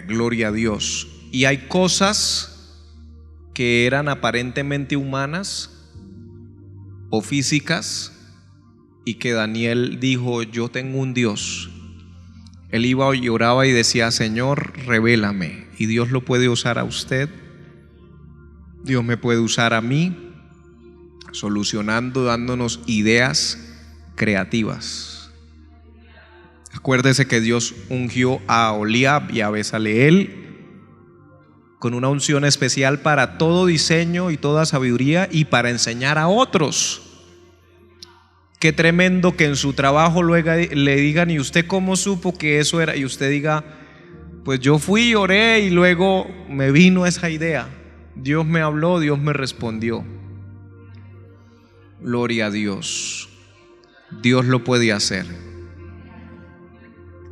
Gloria a Dios. Y hay cosas que eran aparentemente humanas o físicas y que Daniel dijo: yo tengo un Dios. Él iba y oraba y decía: Señor, revélame. Y Dios lo puede usar a usted, Dios me puede usar a mí, solucionando, dándonos ideas creativas. Acuérdese que Dios ungió a Oliab y a Bezaleel con una unción especial para todo diseño y toda sabiduría y para enseñar a otros. Qué tremendo que en su trabajo luego le digan: ¿y usted cómo supo que eso era? Y usted diga: pues yo fui, oré y luego me vino esa idea. Dios me habló, Dios me respondió. Gloria a Dios. Dios lo puede hacer.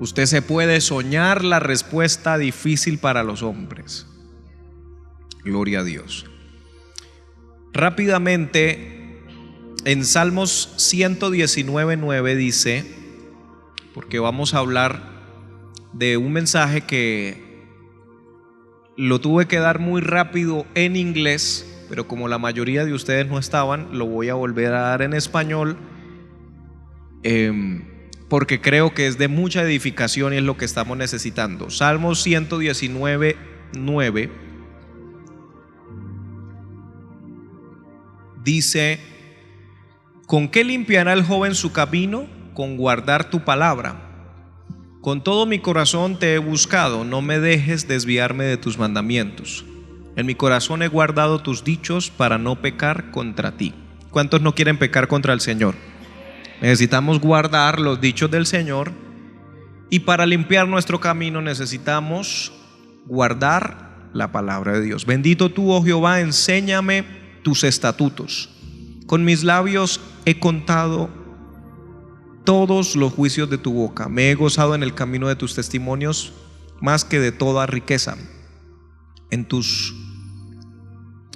Usted se puede soñar la respuesta difícil para los hombres. Gloria a Dios. Rápidamente, en Salmos 119:9 dice, porque vamos a hablar de un mensaje que lo tuve que dar muy rápido en inglés, pero como la mayoría de ustedes no estaban, lo voy a volver a dar en español, porque creo que es de mucha edificación y es lo que estamos necesitando. Salmos 119:9 dice: ¿con qué limpiará el joven su camino? Con guardar tu palabra. Con todo mi corazón te he buscado, no me dejes desviarme de tus mandamientos. En mi corazón he guardado tus dichos para no pecar contra ti. ¿Cuántos no quieren pecar contra el Señor? Necesitamos guardar los dichos del Señor, y para limpiar nuestro camino necesitamos guardar la palabra de Dios. Bendito tú, oh Jehová, enséñame tus estatutos. Con mis labios he contado todos los juicios de tu boca. Me he gozado en el camino de tus testimonios más que de toda riqueza. En tus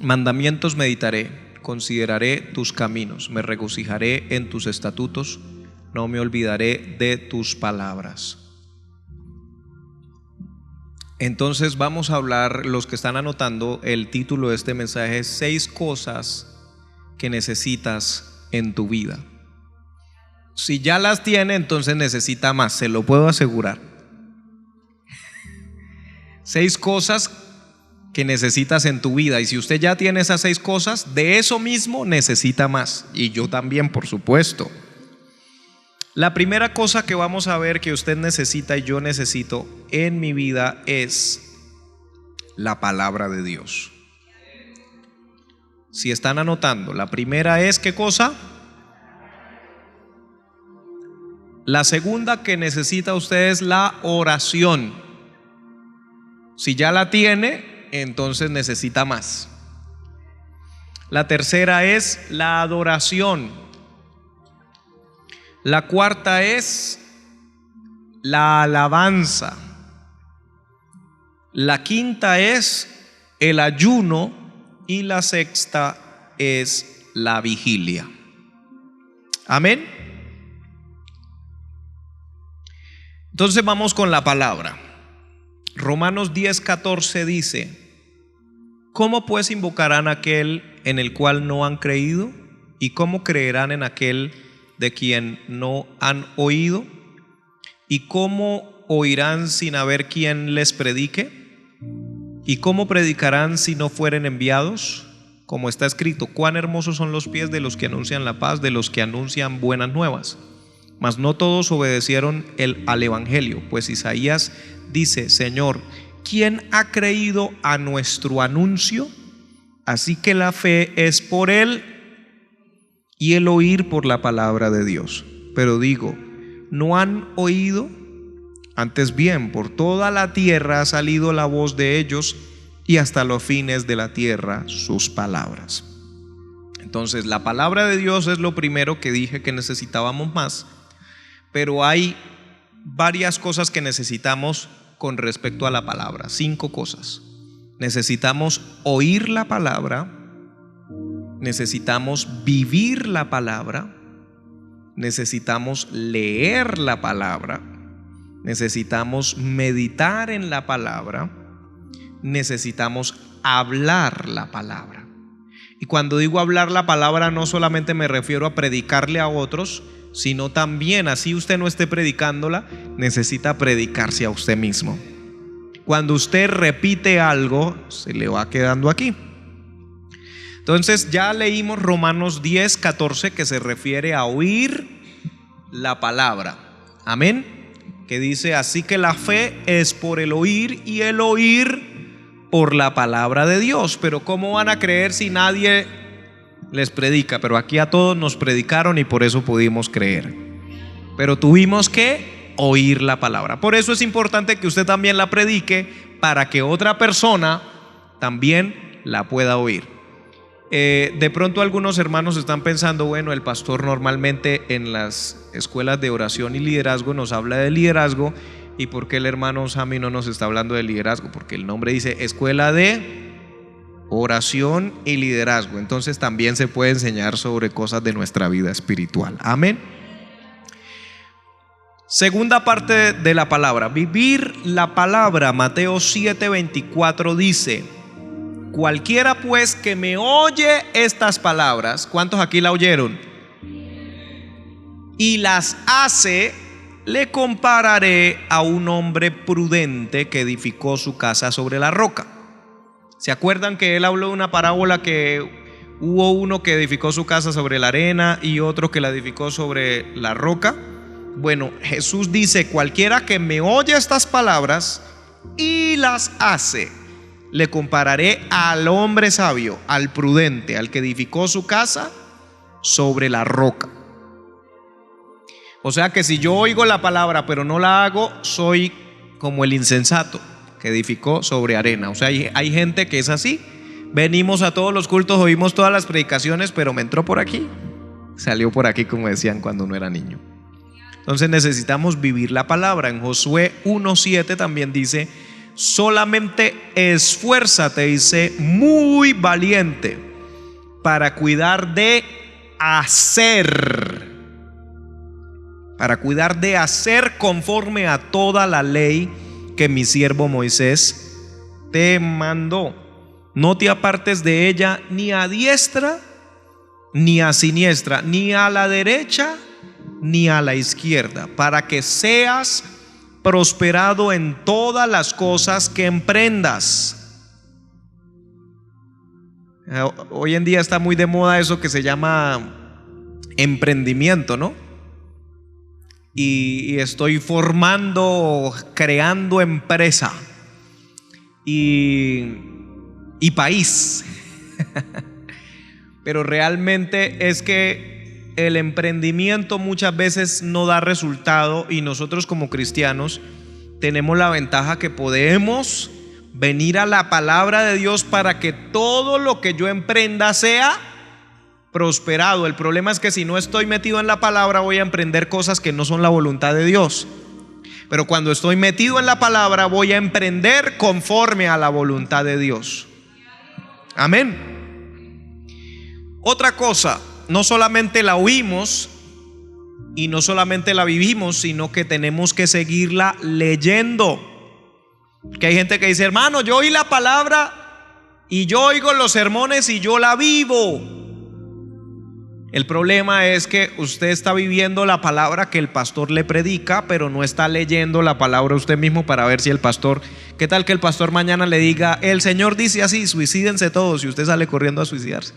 mandamientos meditaré, consideraré tus caminos, me regocijaré en tus estatutos, no me olvidaré de tus palabras. Entonces vamos a hablar, los que están anotando, el título de este mensaje es 6 cosas que necesitas en tu vida. Si ya las tiene, entonces necesita más, se lo puedo asegurar. 6 cosas que necesitas en tu vida, y si usted ya tiene esas 6 cosas, de eso mismo necesita más, y yo también, por supuesto. La primera cosa que vamos a ver que usted necesita y yo necesito en mi vida es la palabra de Dios. Si están anotando, la primera es ¿qué cosa? La segunda que necesita usted es la oración. Si ya la tiene, entonces necesita más. La tercera es la adoración. La cuarta es la alabanza. La quinta es el ayuno y la sexta es la vigilia. Amén. Entonces vamos con la palabra. Romanos 10:14 dice: ¿cómo pues invocarán a aquel en el cual no han creído? ¿Y cómo creerán en aquel de quien no han oído? ¿Y cómo oirán sin haber quien les predique? ¿Y cómo predicarán si no fueren enviados? Como está escrito: cuán hermosos son los pies de los que anuncian la paz, de los que anuncian buenas nuevas. Mas no todos obedecieron al evangelio, pues Isaías dice: Señor, ¿quién ha creído a nuestro anuncio? Así que la fe es por él y el oír por la palabra de Dios. Pero digo, ¿no han oído? Antes bien, por toda la tierra ha salido la voz de ellos, y hasta los fines de la tierra sus palabras. Entonces, la palabra de Dios es lo primero que dije que necesitábamos más, pero hay varias cosas que necesitamos con respecto a la palabra. 5 cosas. Necesitamos oír la palabra, necesitamos vivir la palabra, necesitamos leer la palabra necesitamos meditar en la palabra, necesitamos hablar la palabra. Y cuando digo hablar la palabra, no solamente me refiero a predicarle a otros, sino también, así usted no esté predicándola, necesita predicarse a usted mismo. Cuando usted repite algo, se le va quedando aquí. Entonces ya leímos Romanos 10:14, que se refiere a oír la palabra. Amén. Que dice: así que la fe es por el oír y el oír por la palabra de Dios. Pero ¿cómo van a creer si nadie les predica? Pero aquí a todos nos predicaron y por eso pudimos creer. Pero tuvimos que oír la palabra. Por eso es importante que usted también la predique, para que otra persona también la pueda oír. De pronto algunos hermanos están pensando: bueno, el pastor normalmente en las escuelas de oración y liderazgo nos habla de liderazgo, ¿y por qué el hermano Sammy no nos está hablando de liderazgo? Porque el nombre dice Escuela de Oración y Liderazgo. Entonces también se puede enseñar sobre cosas de nuestra vida espiritual. Amén. Segunda parte de la palabra, vivir la palabra. Mateo 7:24 dice: cualquiera pues que me oye estas palabras, ¿cuántos aquí la oyeron? Y las hace, le compararé a un hombre prudente que edificó su casa sobre la roca. ¿Se acuerdan que él habló de una parábola que hubo uno que edificó su casa sobre la arena y otro que la edificó sobre la roca? Bueno, Jesús dice: cualquiera que me oye estas palabras y las hace, le compararé al hombre sabio, al prudente, al que edificó su casa sobre la roca. O sea que si yo oigo la palabra pero no la hago, soy como el insensato que edificó sobre arena. O sea, hay gente que es así. Venimos a todos los cultos, oímos todas las predicaciones, pero me entró por aquí, salió por aquí, como decían cuando uno era niño. Entonces necesitamos vivir la palabra. En Josué 1:7 también dice: solamente esfuérzate, dice, muy valiente, para cuidar de hacer conforme a toda la ley que mi siervo Moisés te mandó. No te apartes de ella ni a diestra ni a siniestra, ni a la derecha ni a la izquierda, para que seas prosperado en todas las cosas que emprendas. Hoy en día está muy de moda eso que se llama emprendimiento, ¿no? Y estoy formando, creando empresa y país. Pero realmente es que el emprendimiento muchas veces no da resultado, y nosotros como cristianos tenemos la ventaja que podemos venir a la palabra de Dios para que todo lo que yo emprenda sea prosperado. El problema es que si no estoy metido en la palabra, voy a emprender cosas que no son la voluntad de Dios. Pero cuando estoy metido en la palabra, voy a emprender conforme a la voluntad de Dios. Amén. Otra cosa, no solamente la oímos y no solamente la vivimos, sino que tenemos que seguirla leyendo. Que hay gente que dice: hermano, yo oí la palabra y yo oigo los sermones y yo la vivo. El problema es que usted está viviendo la palabra que el pastor le predica, pero no está leyendo la palabra usted mismo para ver si el pastor, ¿qué tal que el pastor mañana le diga: el Señor dice así, suicídense todos, y usted sale corriendo a suicidarse?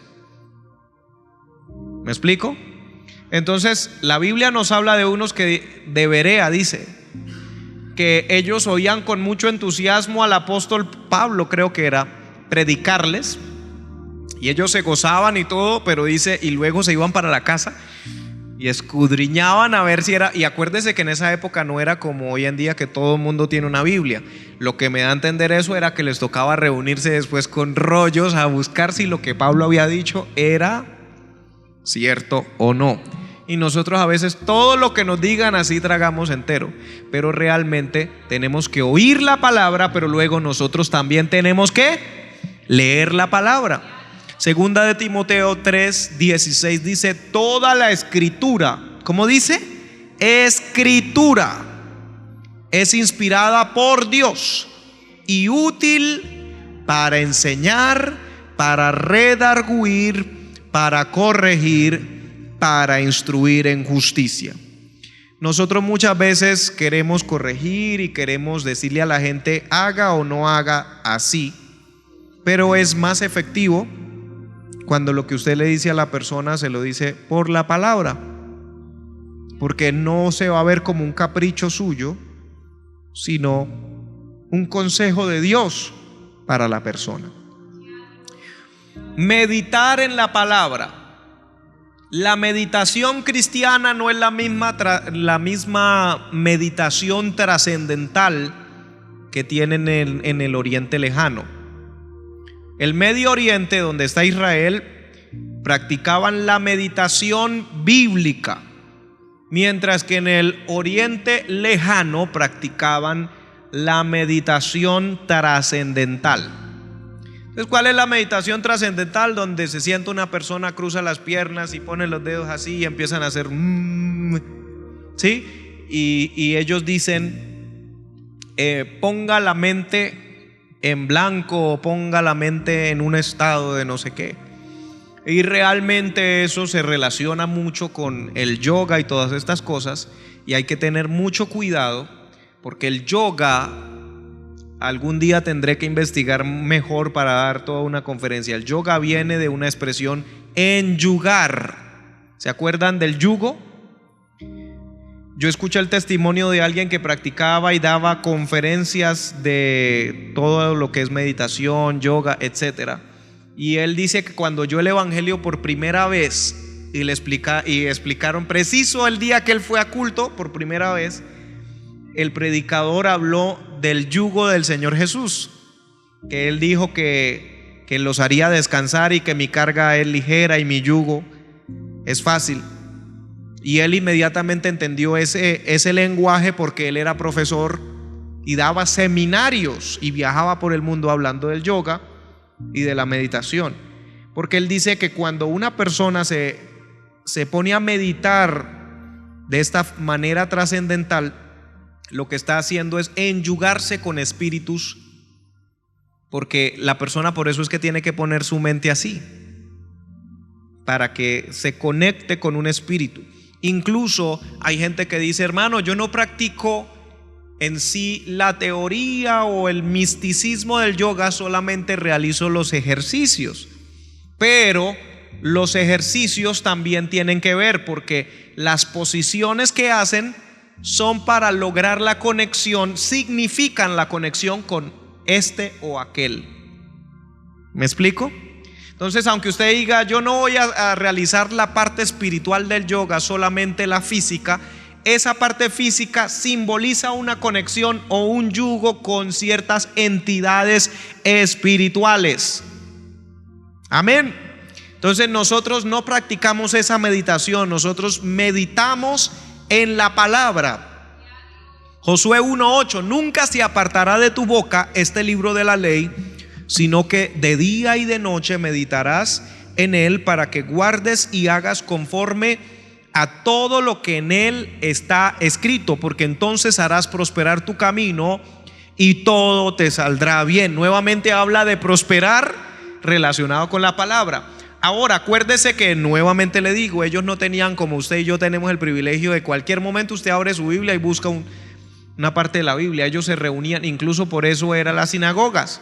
¿Me explico? Entonces la Biblia nos habla de unos que de Berea, dice que ellos oían con mucho entusiasmo al apóstol Pablo, creo que era, predicarles, y ellos se gozaban y todo, pero dice, y luego se iban para la casa y escudriñaban a ver si era. Y acuérdese que en esa época no era como hoy en día, que todo el mundo tiene una Biblia. Lo que me da a entender eso era que les tocaba reunirse después con rollos a buscar si lo que Pablo había dicho era cierto o no. Y nosotros a veces todo lo que nos digan así tragamos entero, pero realmente tenemos que oír la palabra, pero luego nosotros también tenemos que leer la palabra. Segunda de Timoteo 3:16 dice: toda la escritura, ¿cómo dice? Escritura es inspirada por Dios y útil para enseñar, para redarguir, para corregir, para instruir en justicia. Nosotros muchas veces queremos corregir y queremos decirle a la gente haga o no haga así, pero es más efectivo cuando lo que usted le dice a la persona se lo dice por la palabra, porque no se va a ver como un capricho suyo, sino un consejo de Dios para la persona. Meditar en la palabra. La meditación cristiana no es la misma meditación trascendental que tienen en el Oriente Lejano. El Medio Oriente, donde está Israel, practicaban la meditación bíblica, mientras que en el Oriente Lejano practicaban la meditación trascendental. Entonces, ¿cuál es la meditación trascendental? Donde se sienta una persona, cruza las piernas y pone los dedos así y empiezan a hacer ¿sí? Y ellos dicen ponga la mente en blanco o ponga la mente en un estado de no sé qué. Y realmente eso se relaciona mucho con el yoga y todas estas cosas, y hay que tener mucho cuidado porque el yoga, algún día tendré que investigar mejor para dar toda una conferencia. El yoga viene de una expresión enyugar. ¿Se acuerdan del yugo? Yo escuché el testimonio de alguien que practicaba y daba conferencias de todo lo que es meditación, yoga, etcétera. Y él dice que cuando oyó el evangelio por primera vez y explicaron preciso el día que él fue a culto por primera vez, el predicador habló del yugo del Señor Jesús, que él dijo que los haría descansar y que mi carga es ligera y mi yugo es fácil. Y él inmediatamente entendió ese lenguaje porque él era profesor y daba seminarios y viajaba por el mundo hablando del yoga y de la meditación. Porque él dice que cuando una persona se pone a meditar de esta manera trascendental, lo que está haciendo es enyugarse con espíritus, porque la persona por eso es que tiene que poner su mente así, para que se conecte con un espíritu. Incluso hay gente que dice: hermano, yo no practico en sí la teoría o el misticismo del yoga, solamente realizo los ejercicios. Pero los ejercicios también tienen que ver, porque las posiciones que hacen son para lograr la conexión, significan la conexión con este o aquel. ¿Me explico? Entonces, aunque usted diga yo no voy a realizar la parte espiritual del yoga, solamente la física, esa parte física simboliza una conexión o un yugo con ciertas entidades espirituales. Amén. Entonces nosotros no practicamos esa meditación, nosotros meditamos en la palabra. Josué 1:8: nunca se apartará de tu boca este libro de la ley, sino que de día y de noche meditarás en él, para que guardes y hagas conforme a todo lo que en él está escrito, porque entonces harás prosperar tu camino y todo te saldrá bien. Nuevamente habla de prosperar relacionado con la palabra. Ahora acuérdese que, nuevamente le digo, ellos no tenían como usted y yo tenemos el privilegio de cualquier momento usted abre su Biblia y busca una parte de la Biblia. Ellos se reunían, incluso por eso eran las sinagogas.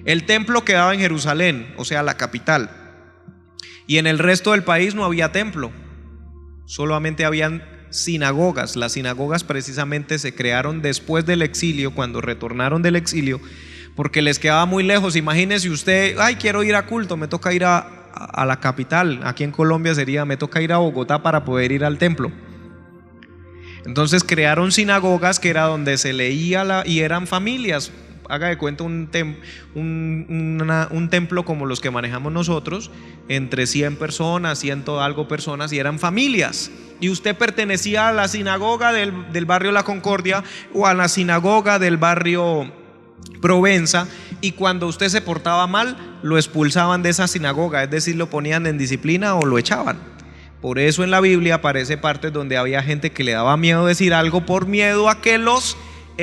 El templo quedaba en Jerusalén, o sea, la capital, y en el resto del país no había templo, solamente habían sinagogas. Las sinagogas precisamente se crearon después del exilio, cuando retornaron del exilio, porque les quedaba muy lejos. Imagínese usted: ay, quiero ir a culto, me toca ir a la capital. Aquí en Colombia sería: me toca ir a Bogotá para poder ir al templo. Entonces crearon sinagogas, que era donde se leía y eran familias. Haga de cuenta un templo como los que manejamos nosotros, entre 100 personas, 100 algo personas, y eran familias. Y usted pertenecía a la sinagoga del barrio La Concordia o a la sinagoga del barrio Provenza, y cuando usted se portaba mal lo expulsaban de esa sinagoga, es decir, lo ponían en disciplina o lo echaban. Por eso en la Biblia aparece partes donde había gente que le daba miedo decir algo por miedo a que los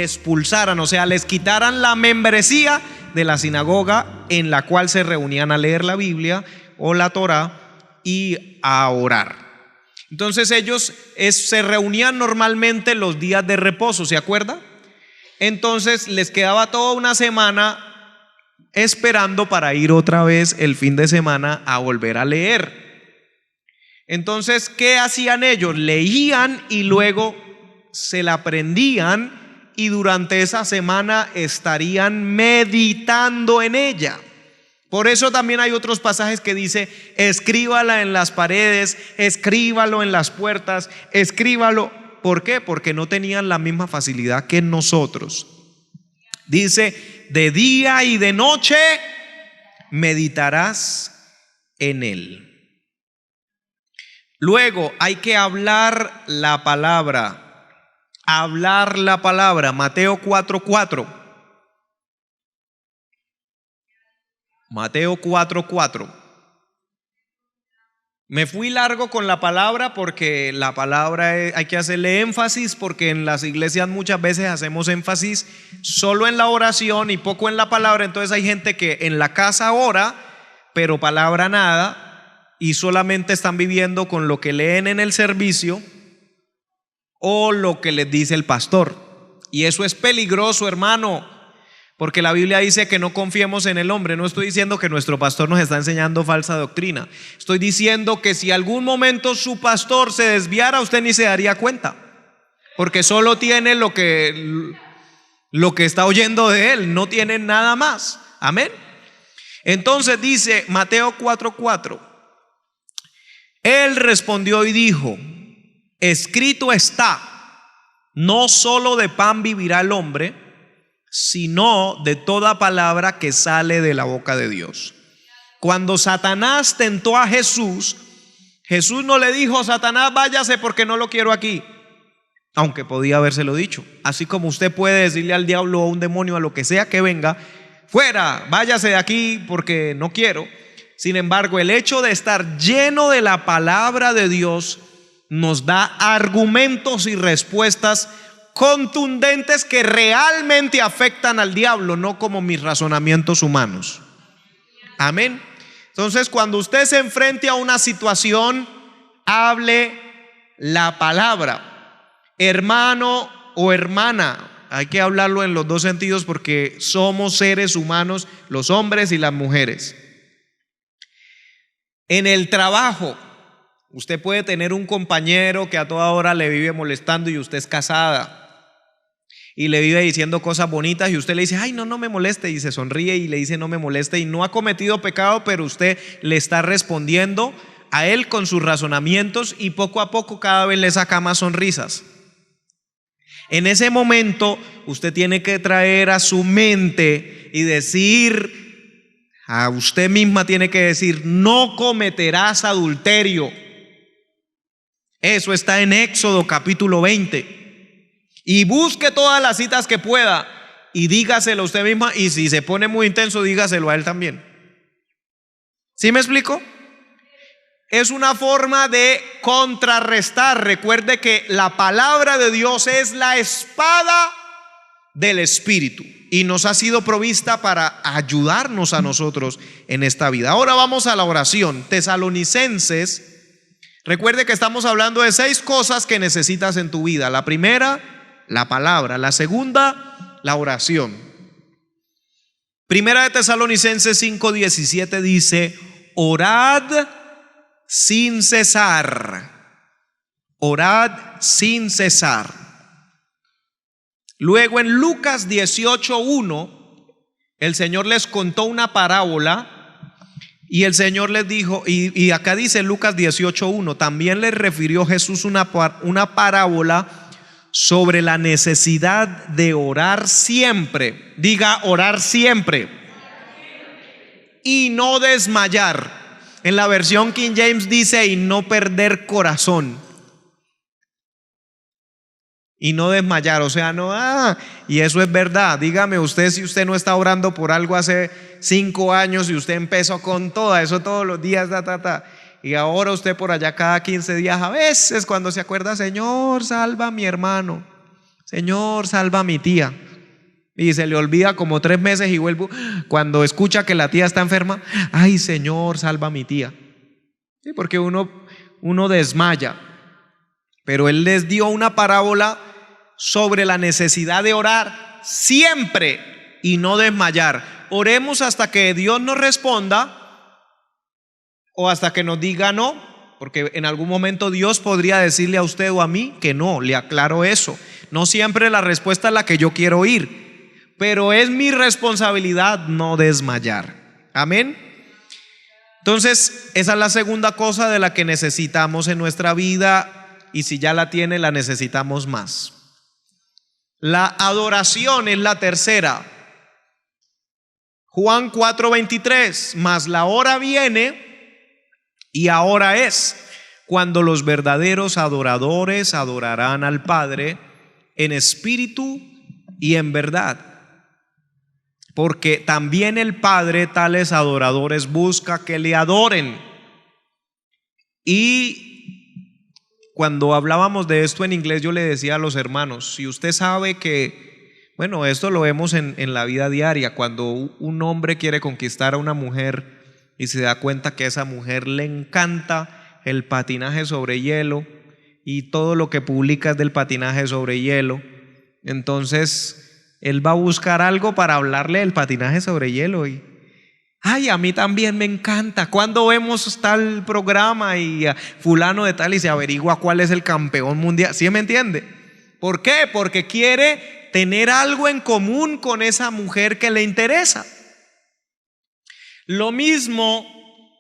expulsaran, o sea, les quitaran la membresía de la sinagoga en la cual se reunían a leer la Biblia o la Torá y a orar. Entonces ellos se reunían normalmente los días de reposo, ¿se acuerda? Entonces les quedaba toda una semana esperando para ir otra vez el fin de semana a volver a leer. Entonces, ¿qué hacían ellos? Leían y luego se la aprendían y durante esa semana estarían meditando en ella. Por eso también hay otros pasajes que dice: escríbala en las paredes, escríbalo en las puertas, escríbalo. ¿Por qué? Porque no tenían la misma facilidad que nosotros. Dice: de día y de noche meditarás en él. Luego hay que hablar la palabra. Hablar la palabra. Mateo 4:4. Mateo 4:4. Me fui largo con la palabra porque la palabra hay que hacerle énfasis, porque en las iglesias muchas veces hacemos énfasis solo en la oración y poco en la palabra. Entonces hay gente que en la casa ora, pero palabra nada, y solamente están viviendo con lo que leen en el servicio o lo que les dice el pastor. Y eso es peligroso, hermano. Porque la Biblia dice que no confiemos en el hombre. No estoy diciendo que nuestro pastor nos está enseñando falsa doctrina. Estoy diciendo que si algún momento su pastor se desviara, usted ni se daría cuenta, porque solo tiene lo que está oyendo de él, no tiene nada más. Amén. Entonces dice Mateo 4:4: él respondió y dijo: escrito está, no solo de pan vivirá el hombre, sino de toda palabra que sale de la boca de Dios. Cuando Satanás tentó a Jesús, Jesús no le dijo: Satanás, váyase porque no lo quiero aquí, aunque podía habérselo dicho. Así como usted puede decirle al diablo o a un demonio, a lo que sea que venga: fuera, váyase de aquí porque no quiero. Sin embargo, el hecho de estar lleno de la palabra de Dios nos da argumentos y respuestas contundentes que realmente afectan al diablo, no como mis razonamientos humanos. Amén. Entonces, cuando usted se enfrente a una situación, hable la palabra. Hermano o hermana, hay que hablarlo en los dos sentidos, porque somos seres humanos, los hombres y las mujeres. En el trabajo, usted puede tener un compañero que a toda hora le vive molestando y usted es casada y le vive diciendo cosas bonitas y usted le dice: ay, no me moleste, y se sonríe y le dice: no me moleste, y no ha cometido pecado, pero usted le está respondiendo a él con sus razonamientos y poco a poco cada vez le saca más sonrisas. En ese momento usted tiene que traer a su mente y decir, a usted misma tiene que decir: no cometerás adulterio. Eso está en Éxodo capítulo 20. Y busque todas las citas que pueda y dígaselo a usted misma, y si se pone muy intenso, dígaselo a él también. ¿Sí me explico? Es una forma de contrarrestar. Recuerde que la palabra de Dios es la espada del Espíritu y nos ha sido provista para ayudarnos a nosotros en esta vida. Ahora vamos a la oración. Tesalonicenses, recuerde que estamos hablando de 6 cosas que necesitas en tu vida. La primera, la palabra. La segunda, la oración. Primera de Tesalonicenses 5:17 dice: orad sin cesar. Orad sin cesar. Luego en Lucas 18:1 el Señor les contó una parábola y el Señor les dijo, y acá dice Lucas 18:1, también les refirió Jesús una parábola sobre la necesidad de orar siempre. Diga: orar siempre. Y no desmayar. En la versión King James dice: y no perder corazón. Y no desmayar, o sea, no, y eso es verdad. Dígame usted, si usted no está orando por algo hace 5 años y usted empezó con todo eso todos los días, y ahora usted por allá cada 15 días, a veces cuando se acuerda: Señor, salva a mi hermano, Señor, salva a mi tía. Y se le olvida como 3 meses y vuelvo. Cuando escucha que la tía está enferma, ay, Señor, salva a mi tía. Sí, porque uno desmaya. Pero Él les dio una parábola sobre la necesidad de orar siempre y no desmayar. Oremos hasta que Dios nos responda o hasta que nos diga no, porque en algún momento Dios podría decirle a usted o a mí que no. Le aclaro eso. No siempre la respuesta es la que yo quiero oír, pero es mi responsabilidad no desmayar. Amén. Entonces, esa es la segunda cosa de la que necesitamos en nuestra vida, y si ya la tiene, la necesitamos más. La adoración es la tercera. Juan 4:23, mas la hora viene y ahora es cuando los verdaderos adoradores adorarán al Padre en espíritu y en verdad. Porque también el Padre tales adoradores busca que le adoren. Y cuando hablábamos de esto en inglés, yo le decía a los hermanos, si usted sabe que, bueno, esto lo vemos en la vida diaria, cuando un hombre quiere conquistar a una mujer y se da cuenta que a esa mujer le encanta el patinaje sobre hielo y todo lo que publica es del patinaje sobre hielo, entonces él va a buscar algo para hablarle del patinaje sobre hielo y ay, a mí también me encanta. Cuando vemos tal programa y fulano de tal y se averigua cuál es el campeón mundial, ¿sí me entiende? ¿Por qué? Porque quiere tener algo en común con esa mujer que le interesa. Lo mismo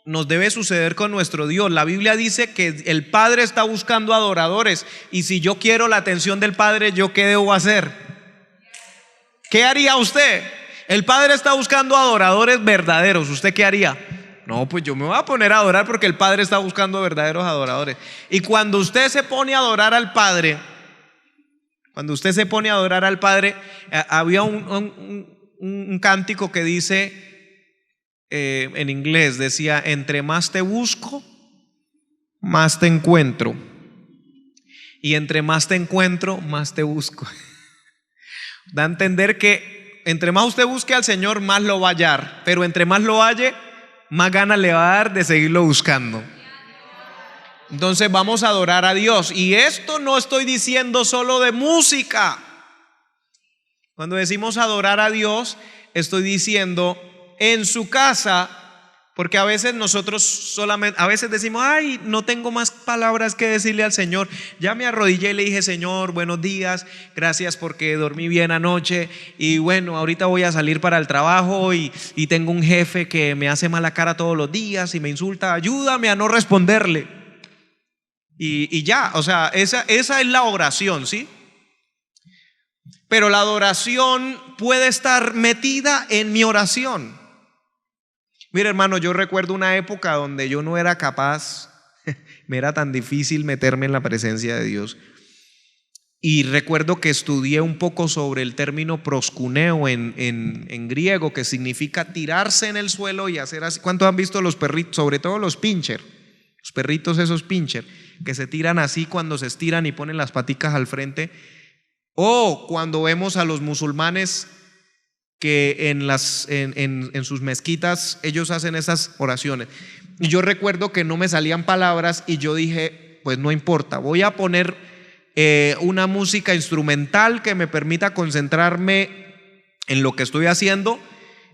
nos debe suceder con nuestro Dios. La Biblia dice que el Padre está buscando adoradores, y si yo quiero la atención del Padre, ¿yo qué debo hacer? ¿Qué haría usted? El Padre está buscando adoradores verdaderos. ¿Usted qué haría? No, pues yo me voy a poner a adorar porque el Padre está buscando verdaderos adoradores. Y cuando usted se pone a adorar al Padre, había un cántico que dice, en inglés, decía, entre más te busco, más te encuentro. Y entre más te encuentro, más te busco. Da a entender que entre más usted busque al Señor, más lo va a hallar, pero entre más lo halle, más ganas le va a dar de seguirlo buscando. Entonces vamos a adorar a Dios. Y esto no estoy diciendo solo de música. Cuando decimos adorar a Dios, estoy diciendo en su casa. Porque a veces nosotros solamente, a veces decimos, ay, no tengo más palabras que decirle al Señor. Ya me arrodillé y le dije, Señor, buenos días, gracias porque dormí bien anoche. Y bueno, ahorita voy a salir para el trabajo y tengo un jefe que me hace mala cara todos los días y me insulta. Ayúdame a no responderle. Y ya, o sea, esa es la oración, ¿sí? Pero la adoración puede estar metida en mi oración. Mira, hermano, yo recuerdo una época donde yo no era capaz, me era tan difícil meterme en la presencia de Dios. Y recuerdo que estudié un poco sobre el término proskuneo en griego, que significa tirarse en el suelo y hacer así. ¿Cuántos han visto los perritos, sobre todo los pincher? Los perritos esos pincher, que se tiran así cuando se estiran y ponen las paticas al frente. O cuando vemos a los musulmanes que en sus mezquitas ellos hacen esas oraciones. Y yo recuerdo que no me salían palabras y yo dije, pues no importa, voy a poner una música instrumental que me permita concentrarme en lo que estoy haciendo.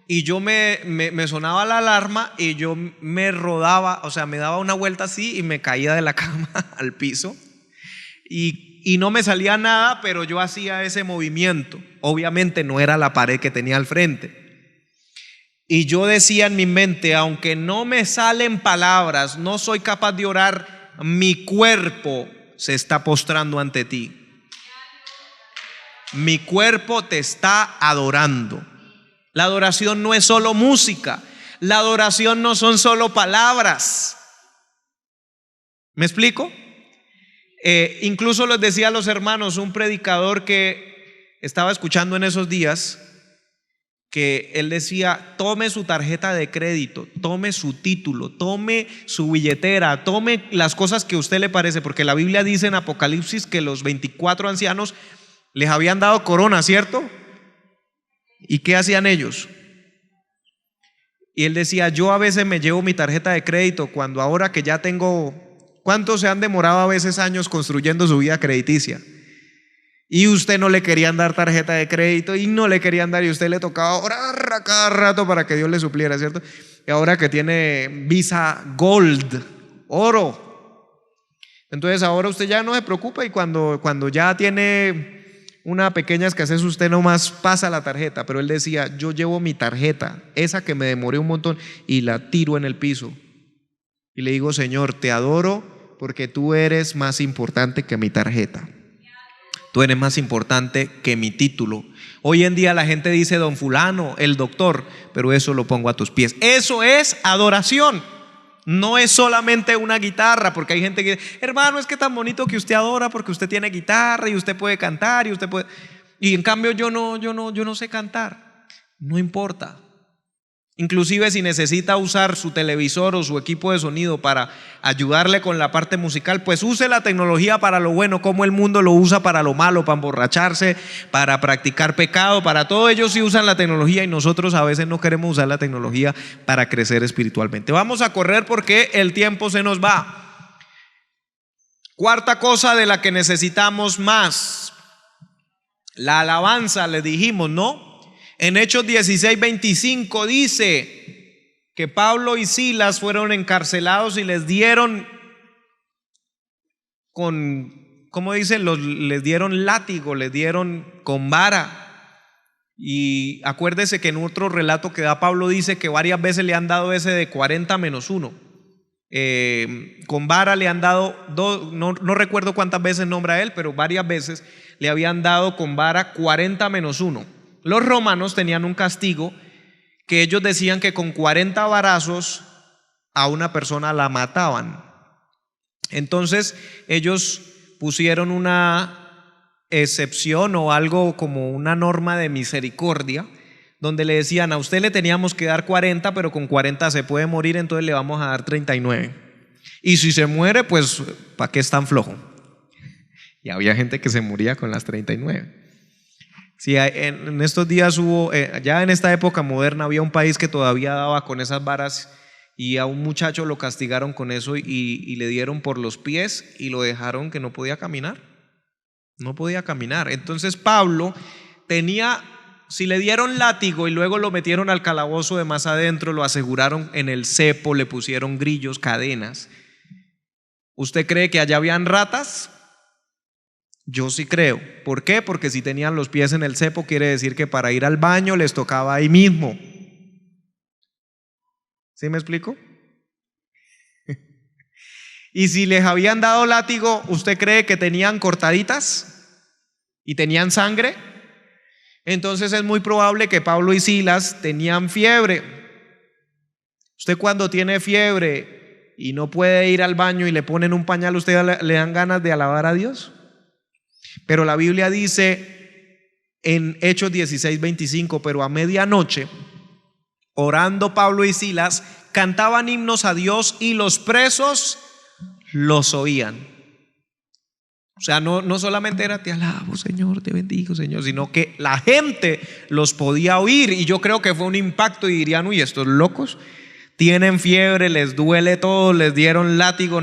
Y yo me sonaba la alarma y yo me rodaba, o sea, me daba una vuelta así y me caía de la cama al piso. Y no me salía nada, pero yo hacía ese movimiento. Obviamente no era la pared que tenía al frente. Y yo decía en mi mente, aunque no me salen palabras, no soy capaz de orar, mi cuerpo se está postrando ante ti. Mi cuerpo te está adorando. La adoración no es solo música. La adoración no son solo palabras. ¿Me explico? Incluso les decía a los hermanos, un predicador que estaba escuchando en esos días, que él decía, tome su tarjeta de crédito, tome su título, tome su billetera, tome las cosas que a usted le parece, porque la Biblia dice en Apocalipsis que los 24 ancianos Les habían dado corona, ¿cierto? ¿Y qué hacían ellos? Y él decía, yo a veces me llevo mi tarjeta de crédito cuando ahora que ya tengo, ¿cuántos se han demorado a veces años construyendo su vida crediticia? Y usted no le querían dar tarjeta de crédito y no le querían dar y usted le tocaba orar a cada rato para que Dios le supliera, ¿cierto? Y ahora que tiene Visa Gold, oro, entonces ahora usted ya no se preocupa y cuando ya tiene una pequeña escasez usted nomás pasa la tarjeta. Pero él decía, yo llevo mi tarjeta, esa que me demoré un montón, y la tiro en el piso y le digo, Señor, te adoro porque tú eres más importante que mi tarjeta. Tú eres más importante que mi título. Hoy en día la gente dice don fulano, el doctor, pero eso lo pongo a tus pies. Eso es adoración. No es solamente una guitarra, porque hay gente que dice, hermano, es que tan bonito que usted adora porque usted tiene guitarra y usted puede cantar y usted puede. Y en cambio yo no sé cantar. No importa. Inclusive si necesita usar su televisor o su equipo de sonido para ayudarle con la parte musical, pues use la tecnología para lo bueno, como el mundo lo usa para lo malo, para emborracharse, para practicar pecado, para todo. Ellos sí usan la tecnología y nosotros a veces no queremos usar la tecnología para crecer espiritualmente. Vamos a correr porque el tiempo se nos va. Cuarta cosa de la que necesitamos más, la alabanza, le dijimos, ¿no? En Hechos 16:25 dice que Pablo y Silas fueron encarcelados y les dieron ¿cómo dice? Les dieron látigo, les dieron con vara. Y acuérdese que en otro relato que da Pablo dice que varias veces le han dado ese de 40 menos 1. Con vara le han dado, no recuerdo cuántas veces nombra él, pero varias veces le habían dado con vara 40 menos 1. Los romanos tenían un castigo que ellos decían que con 40 varazos a una persona la mataban. Entonces ellos pusieron una excepción o algo como una norma de misericordia, donde le decían, a usted le teníamos que dar 40, pero con 40 se puede morir, entonces le vamos a dar 39. Y si se muere, pues ¿para qué es tan flojo? Y había gente que se moría con las 39. Sí, en estos días hubo, ya en esta época moderna había un país que todavía daba con esas varas y a un muchacho lo castigaron con eso y le dieron por los pies y lo dejaron que no podía caminar. No podía caminar. Entonces Pablo tenía, si le dieron látigo y luego lo metieron al calabozo de más adentro, lo aseguraron en el cepo, le pusieron grillos, cadenas. ¿Usted cree que allá habían ratas? Yo sí creo. ¿Por qué? Porque si tenían los pies en el cepo, quiere decir que para ir al baño les tocaba ahí mismo. ¿Sí me explico? Y si les habían dado látigo, ¿usted cree que tenían cortaditas y tenían sangre? Entonces es muy probable que Pablo y Silas tenían fiebre. Usted cuando tiene fiebre y no puede ir al baño y le ponen un pañal, ¿usted le dan ganas de alabar a Dios? Pero la Biblia dice en Hechos 16:25, pero a medianoche, orando Pablo y Silas, cantaban himnos a Dios y los presos los oían. O sea, no solamente era te alabo Señor, te bendigo Señor, sino que la gente los podía oír. Y yo creo que fue un impacto y dirían, uy, estos locos tienen fiebre, les duele todo, les dieron látigo,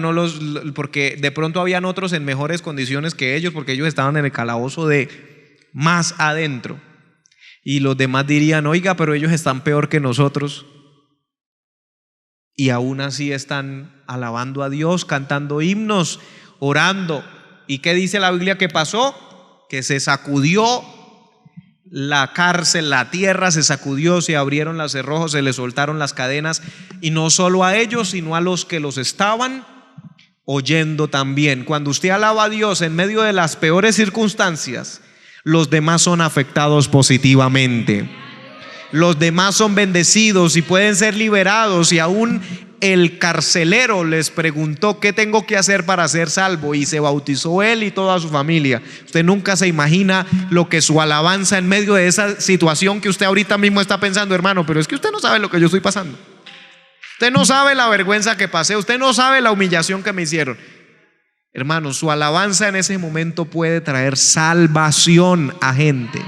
porque de pronto habían otros en mejores condiciones que ellos, porque ellos estaban en el calabozo de más adentro. Y los demás dirían, oiga, pero ellos están peor que nosotros. Y aún así están alabando a Dios, cantando himnos, orando. ¿Y qué dice la Biblia que pasó? Que se sacudió la cárcel, la tierra se sacudió, se abrieron los cerrojos, se les soltaron las cadenas, y no solo a ellos, sino a los que los estaban oyendo también. Cuando usted alaba a Dios en medio de las peores circunstancias, los demás son afectados positivamente. Los demás son bendecidos y pueden ser liberados, y aún el carcelero les preguntó qué tengo que hacer para ser salvo, y se bautizó él y toda su familia. Usted nunca se imagina lo que su alabanza en medio de esa situación que usted ahorita mismo está pensando, hermano, pero es que usted no sabe lo que yo estoy pasando. Usted no sabe la vergüenza que pasé, usted no sabe la humillación que me hicieron. Hermanos, su alabanza en ese momento puede traer salvación a gente.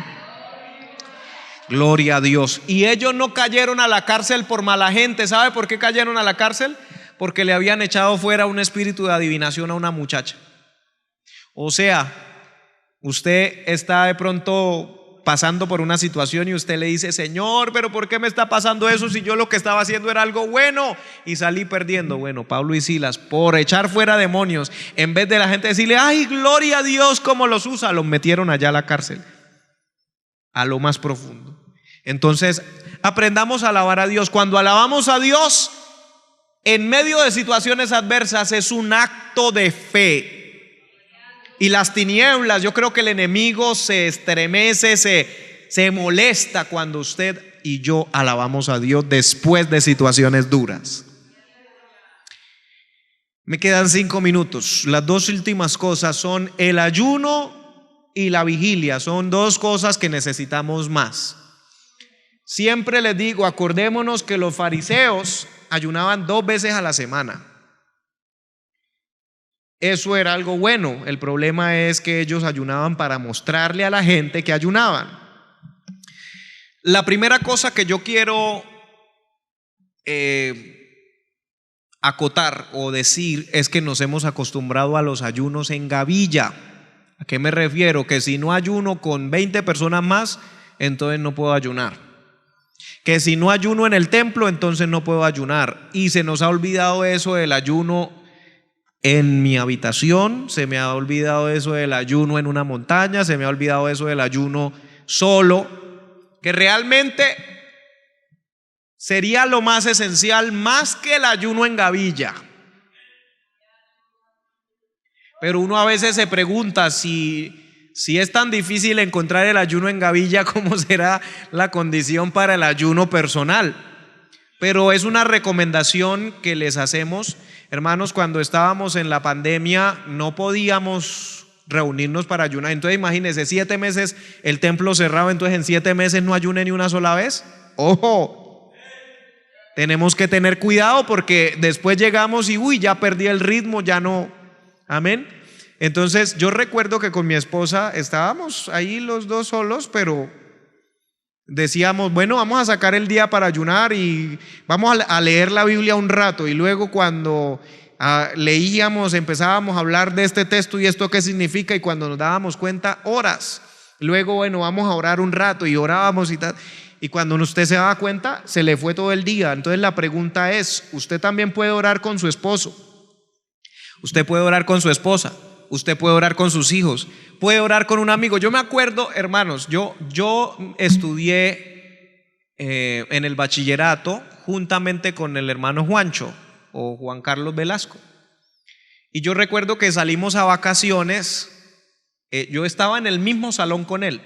Gloria a Dios. Y ellos no cayeron a la cárcel por mala gente. ¿Sabe por qué cayeron a la cárcel? Porque le habían echado fuera un espíritu de adivinación a una muchacha. O sea, usted está de pronto pasando por una situación y usted le dice: Señor, pero ¿por qué me está pasando eso si yo lo que estaba haciendo era algo bueno y salí perdiendo? Bueno, Pablo y Silas, por echar fuera demonios, en vez de la gente decirle: ay, gloria a Dios, cómo los usa, los metieron allá a la cárcel, a lo más profundo. Entonces, aprendamos a alabar a Dios. Cuando alabamos a Dios en medio de situaciones adversas, es un acto de fe. Y las tinieblas, yo creo que el enemigo se estremece, se molesta cuando usted y yo alabamos a Dios después de situaciones duras. Me quedan 5 minutos. Las dos últimas cosas son el ayuno y la vigilia. Son dos cosas que necesitamos más. Siempre les digo, acordémonos que los fariseos ayunaban 2 veces a la semana. Eso era algo bueno. El problema es que ellos ayunaban para mostrarle a la gente que ayunaban. La primera cosa que yo quiero acotar o decir es que nos hemos acostumbrado a los ayunos en gavilla. ¿A qué me refiero? Que si no ayuno con 20 personas más, entonces no puedo ayunar. Que si no ayuno en el templo, entonces no puedo ayunar. Y se nos ha olvidado eso del ayuno en mi habitación, se me ha olvidado eso del ayuno en una montaña, se me ha olvidado eso del ayuno solo, que realmente sería lo más esencial, más que el ayuno en gavilla. Pero uno a veces se pregunta si es tan difícil encontrar el ayuno en gavilla, ¿cómo será la condición para el ayuno personal? Pero es una recomendación que les hacemos. Hermanos, cuando estábamos en la pandemia no podíamos reunirnos para ayunar. Entonces imagínense, 7 meses el templo cerrado, entonces en 7 meses no ayune ni una sola vez. ¡Ojo! Tenemos que tener cuidado porque después llegamos y ya perdí el ritmo, ya no. Amén. Entonces yo recuerdo que con mi esposa estábamos ahí los dos solos, pero decíamos: bueno, vamos a sacar el día para ayunar y vamos a leer la Biblia un rato. Y luego cuando leíamos, empezábamos a hablar de este texto y esto qué significa, y cuando nos dábamos cuenta, horas. Luego, bueno, vamos a orar un rato y orábamos y tal. Y cuando usted se daba cuenta, se le fue todo el día. Entonces la pregunta es: usted también puede orar con su esposo, usted puede orar con su esposa, usted puede orar con sus hijos, puede orar con un amigo. Yo me acuerdo, hermanos, yo estudié en el bachillerato juntamente con el hermano Juancho o Juan Carlos Velasco. Y yo recuerdo que salimos a vacaciones, yo estaba en el mismo salón con él.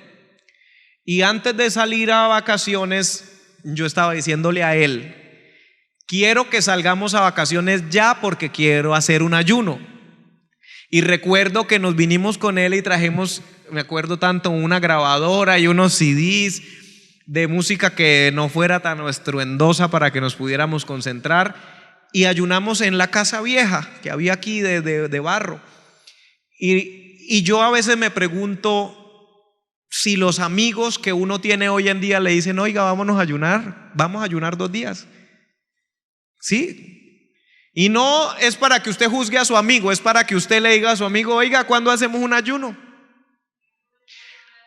Y antes de salir a vacaciones, yo estaba diciéndole a él: quiero que salgamos a vacaciones ya porque quiero hacer un ayuno. Y recuerdo que nos vinimos con él y trajimos, me acuerdo tanto, una grabadora y unos CDs de música que no fuera tan estruendosa para que nos pudiéramos concentrar. Y ayunamos en la casa vieja que había aquí de barro. Y yo a veces me pregunto si los amigos que uno tiene hoy en día le dicen: oiga, vámonos a ayunar, vamos a ayunar 2 días. ¿Sí? Y no es para que usted juzgue a su amigo, es para que usted le diga a su amigo: oiga, ¿cuándo hacemos un ayuno?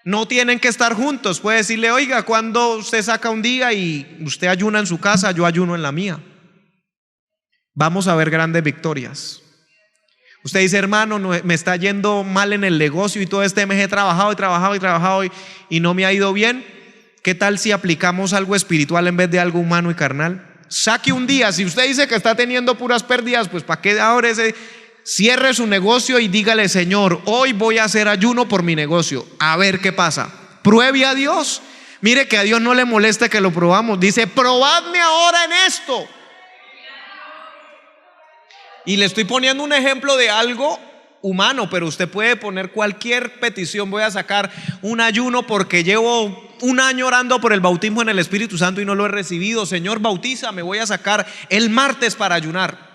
No tienen que estar juntos, puede decirle: oiga, ¿cuándo usted saca un día y usted ayuna en su casa, yo ayuno en la mía? Vamos a ver grandes victorias. Usted dice: hermano, no, me está yendo mal en el negocio y todo este mes he trabajado y no me ha ido bien. ¿Qué tal si aplicamos algo espiritual en vez de algo humano y carnal? Saque un día. Si usted dice que está teniendo puras pérdidas, pues ¿para qué ahora cierre su negocio y dígale: Señor, hoy voy a hacer ayuno por mi negocio, a ver qué pasa? Pruebe a Dios. Mire que a Dios no le molesta que lo probamos. Dice: probadme ahora en esto. Y le estoy poniendo un ejemplo de algo humano, pero usted puede poner cualquier petición. Voy a sacar un ayuno porque llevo 1 año orando por el bautismo en el Espíritu Santo y no lo he recibido. Señor, bautízame. Voy a sacar el martes para ayunar.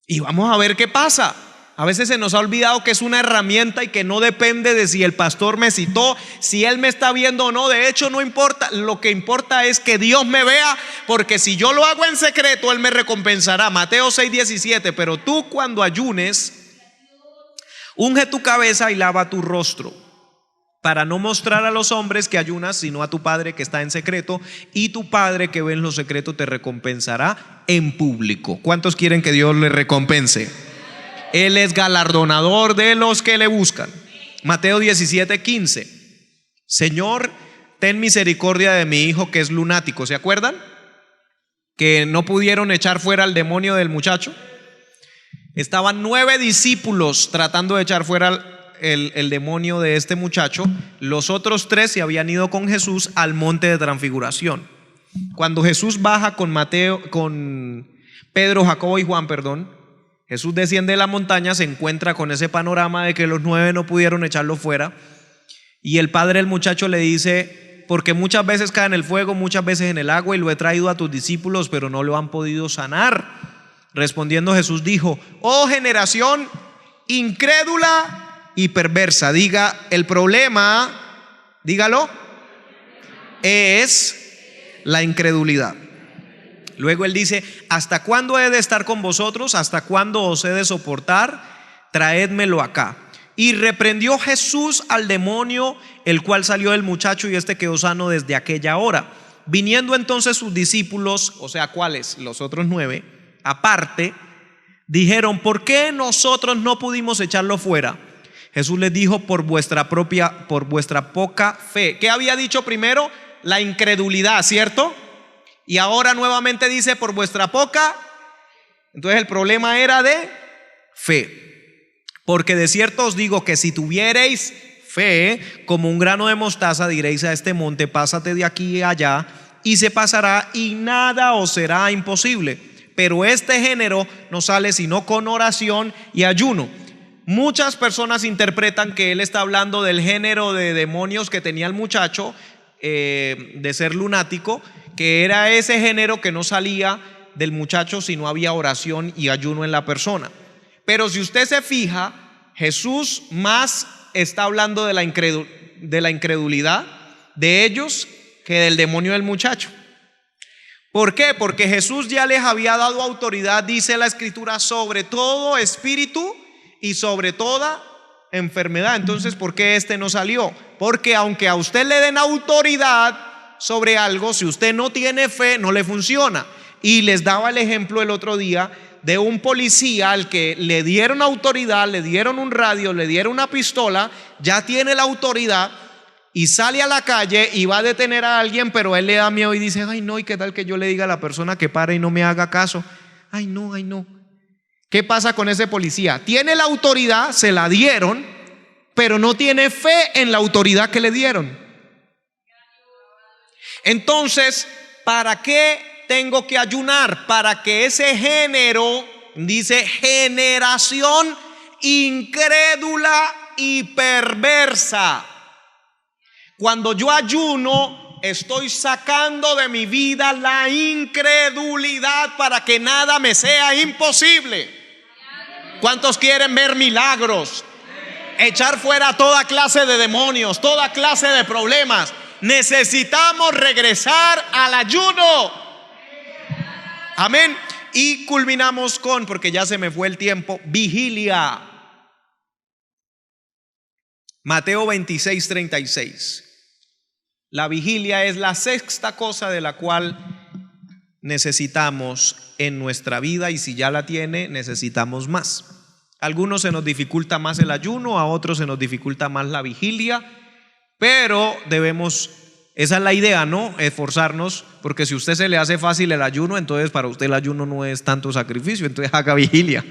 Y vamos a ver qué pasa. A veces se nos ha olvidado que es una herramienta y que no depende de si el pastor me citó, si él me está viendo o no. De hecho, no importa. Lo que importa es que Dios me vea, porque si yo lo hago en secreto, él me recompensará. Mateo 6:17. Pero tú, cuando ayunes, unge tu cabeza y lava tu rostro, para no mostrar a los hombres que ayunas, sino a tu Padre que está en secreto, y tu Padre que ve en lo secreto te recompensará en público. ¿Cuántos quieren que Dios les recompense? Él es galardonador de los que le buscan. Mateo 17:15. Señor, ten misericordia de mi hijo que es lunático. ¿Se acuerdan? Que no pudieron echar fuera al demonio del muchacho. Estaban 9 discípulos tratando de echar fuera el demonio de este muchacho. Los otros 3 se habían ido con Jesús al monte de transfiguración. Cuando Jesús baja con Pedro, Jacobo y Juan, Jesús desciende de la montaña, se encuentra con ese panorama de que los 9 no pudieron echarlo fuera, y el padre del muchacho le dice: porque muchas veces cae en el fuego, muchas veces en el agua, y lo he traído a tus discípulos, pero no lo han podido sanar. Respondiendo Jesús dijo: oh generación incrédula y perversa. Diga, el problema, dígalo, es la incredulidad. Luego él dice: ¿hasta cuándo he de estar con vosotros? ¿Hasta cuándo os he de soportar? Traédmelo acá. Y reprendió Jesús al demonio, el cual salió del muchacho, y este quedó sano desde aquella hora. Viniendo entonces sus discípulos, o sea, ¿cuáles? Los otros 9, aparte, dijeron: ¿por qué nosotros no pudimos echarlo fuera? Jesús les dijo: por vuestra poca fe. ¿Qué había dicho primero? La incredulidad, ¿cierto? Y ahora nuevamente dice: por vuestra poca. Entonces el problema era de fe. Porque de cierto os digo que si tuviereis fe como un grano de mostaza, diréis a este monte: pásate de aquí a allá, y se pasará, y nada os será imposible. Pero este género no sale sino con oración y ayuno. Muchas personas interpretan que él está hablando del género de demonios que tenía el muchacho, de ser lunático, que era ese género que no salía del muchacho si no había oración y ayuno en la persona. Pero si usted se fija, Jesús más está hablando de la incredulidad de ellos que del demonio del muchacho. ¿Por qué? Porque Jesús ya les había dado autoridad, dice la Escritura, sobre todo espíritu y sobre toda enfermedad. Entonces, ¿por qué este no salió? Porque aunque a usted le den autoridad sobre algo, si usted no tiene fe, no le funciona. Y les daba el ejemplo el otro día de un policía al que le dieron autoridad, le dieron un radio, le dieron una pistola, ya tiene la autoridad y sale a la calle y va a detener a alguien, pero él le da miedo y dice: ay no, ¿y qué tal que yo le diga a la persona que pare y no me haga caso? Ay no, ay no. ¿Qué pasa con ese policía? Tiene la autoridad, se la dieron, pero no tiene fe en la autoridad que le dieron. Entonces, ¿para qué tengo que ayunar? Para que ese género, dice, generación incrédula y perversa. Cuando yo ayuno, estoy sacando de mi vida la incredulidad para que nada me sea imposible. ¿Cuántos quieren ver milagros? Echar fuera toda clase de demonios, toda clase de problemas. Necesitamos regresar al ayuno. Amén. Y culminamos con, porque ya se me fue el tiempo, vigilia. Mateo 26:36. La vigilia es la sexta cosa de la cual necesitamos en nuestra vida, y si ya la tiene, necesitamos más. A algunos se nos dificulta más el ayuno, a otros se nos dificulta más la vigilia, pero debemos, esa es la idea, ¿no? Esforzarnos, porque si a usted se le hace fácil el ayuno, entonces para usted el ayuno no es tanto sacrificio, entonces haga vigilia.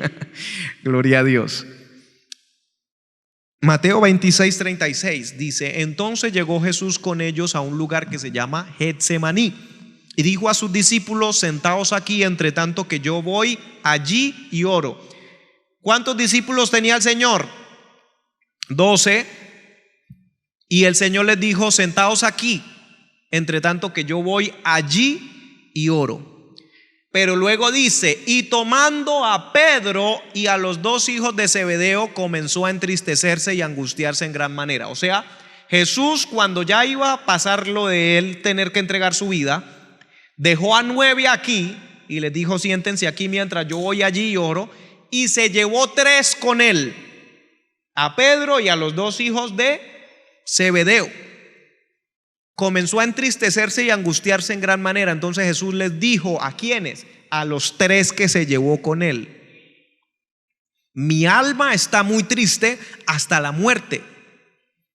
Gloria a Dios. Mateo 26:36 dice: entonces llegó Jesús con ellos a un lugar que se llama Getsemaní, y dijo a sus discípulos: sentaos aquí entre tanto que yo voy allí y oro. ¿Cuántos discípulos tenía el Señor? 12. Y el Señor les dijo: sentaos aquí entre tanto que yo voy allí y oro. Pero luego dice, y tomando a Pedro y a los dos hijos de Zebedeo, comenzó a entristecerse y a angustiarse en gran manera. O sea, Jesús, cuando ya iba a pasar lo de él tener que entregar su vida, dejó a 9 aquí y les dijo: siéntense aquí mientras yo voy allí y oro. Y se llevó 3 con él, a Pedro y a los 2 hijos de Zebedeo. Comenzó a entristecerse y a angustiarse en gran manera. Entonces Jesús les dijo: ¿a quiénes? A los 3 que se llevó con él: mi alma está muy triste hasta la muerte.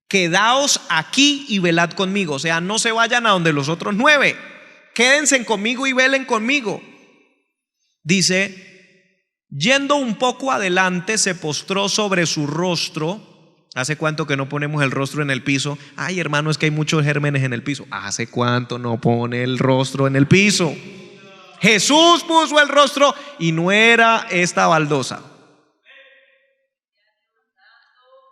Quedaos aquí y velad conmigo. O sea, no se vayan a donde los otros 9. Quédense conmigo y velen conmigo. Dice: yendo un poco adelante, se postró sobre su rostro. ¿Hace cuánto que no ponemos el rostro en el piso? Ay, hermano, es que hay muchos gérmenes en el piso. ¿Hace cuánto no pone el rostro en el piso? Jesús puso el rostro y no era esta baldosa.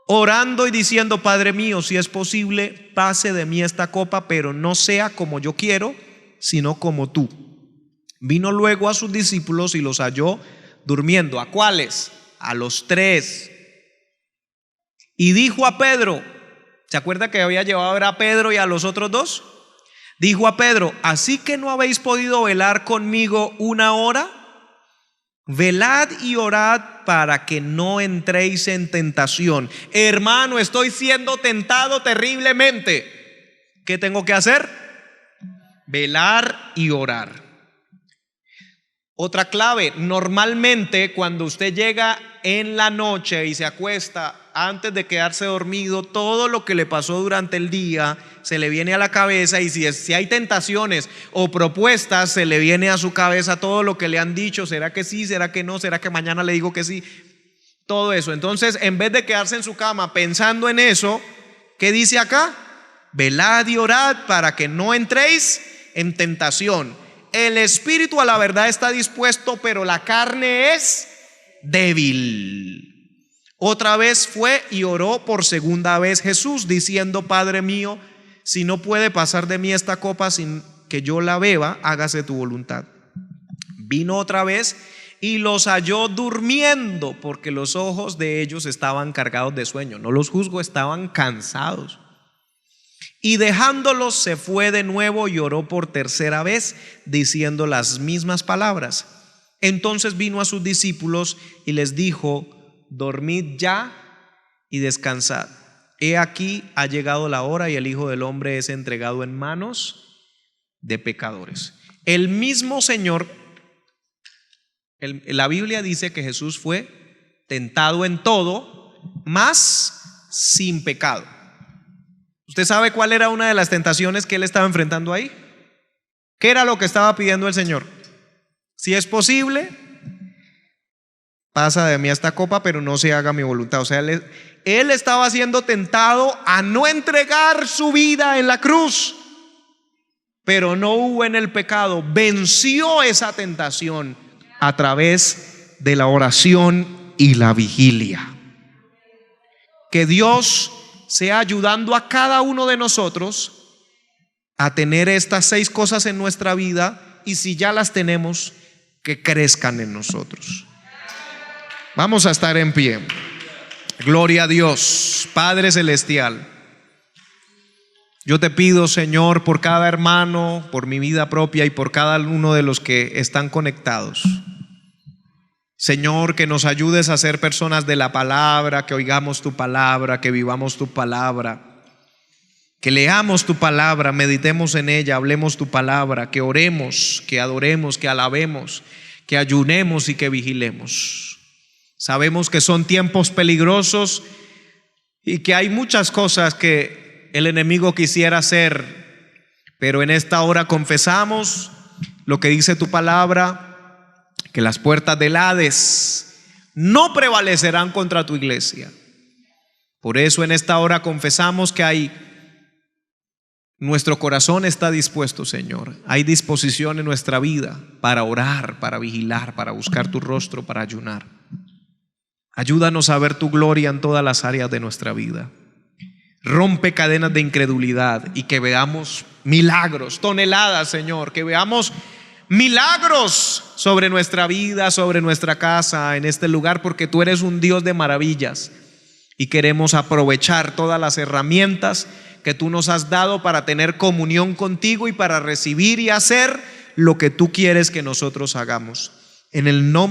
Orando y diciendo: Padre mío, si es posible, pase de mí esta copa, pero no sea como yo quiero, sino como tú. Vino luego a sus discípulos y los halló durmiendo. ¿A cuáles? A los 3. Y dijo a Pedro, ¿se acuerda que había llevado a ver a Pedro y a los otros 2? Dijo a Pedro: ¿así que no habéis podido velar conmigo 1 hora? Velad y orad para que no entréis en tentación. Hermano, estoy siendo tentado terriblemente. ¿Qué tengo que hacer? Velar y orar. Otra clave: normalmente cuando usted llega en la noche y se acuesta, antes de quedarse dormido, todo lo que le pasó durante el día se le viene a la cabeza, y si hay tentaciones o propuestas, se le viene a su cabeza todo lo que le han dicho. ¿Será que sí? ¿Será que no? ¿Será que mañana le digo que sí? Todo eso. Entonces, en vez de quedarse en su cama pensando en eso, ¿qué dice acá? Velad y orad para que no entréis en tentación. El espíritu a la verdad está dispuesto, pero la carne es débil. Otra vez fue y oró por segunda vez Jesús, diciendo: Padre mío, si no puede pasar de mí esta copa sin que yo la beba, hágase tu voluntad. Vino otra vez y los halló durmiendo, porque los ojos de ellos estaban cargados de sueño. No los juzgo, estaban cansados. Y dejándolos se fue de nuevo y oró por tercera vez, diciendo las mismas palabras. Entonces vino a sus discípulos y les dijo: dormid ya y descansad. He aquí ha llegado la hora y el Hijo del Hombre es entregado en manos de pecadores. El mismo Señor, la Biblia dice que Jesús fue tentado en todo, mas sin pecado. ¿Usted sabe cuál era una de las tentaciones que él estaba enfrentando ahí? ¿Qué era lo que estaba pidiendo el Señor? Si es posible, pasa de mí esta copa, pero no se haga mi voluntad. O sea, él estaba siendo tentado a no entregar su vida en la cruz, pero no hubo en el pecado. Venció esa tentación a través de la oración y la vigilia. Que Dios sea ayudando a cada uno de nosotros a tener estas 6 cosas en nuestra vida, y si ya las tenemos, que crezcan en nosotros. Vamos a estar en pie. Gloria a Dios. Padre celestial, yo te pido, Señor, por cada hermano, por mi vida propia y por cada uno de los que están conectados, Señor, que nos ayudes a ser personas de la palabra, que oigamos tu palabra, que vivamos tu palabra, que leamos tu palabra, meditemos en ella, hablemos tu palabra, que oremos, que adoremos, que alabemos, que ayunemos y que vigilemos. Sabemos que son tiempos peligrosos y que hay muchas cosas que el enemigo quisiera hacer, pero en esta hora confesamos lo que dice tu palabra, que las puertas del Hades no prevalecerán contra tu iglesia. Por eso en esta hora confesamos que nuestro corazón está dispuesto, Señor. Hay disposición en nuestra vida para orar, para vigilar, para buscar tu rostro, para ayunar. Ayúdanos a ver tu gloria en todas las áreas de nuestra vida. Rompe cadenas de incredulidad y que veamos milagros, toneladas, Señor, que veamos milagros sobre nuestra vida, sobre nuestra casa, en este lugar, porque tú eres un Dios de maravillas y queremos aprovechar todas las herramientas que tú nos has dado para tener comunión contigo y para recibir y hacer lo que tú quieres que nosotros hagamos. En el nombre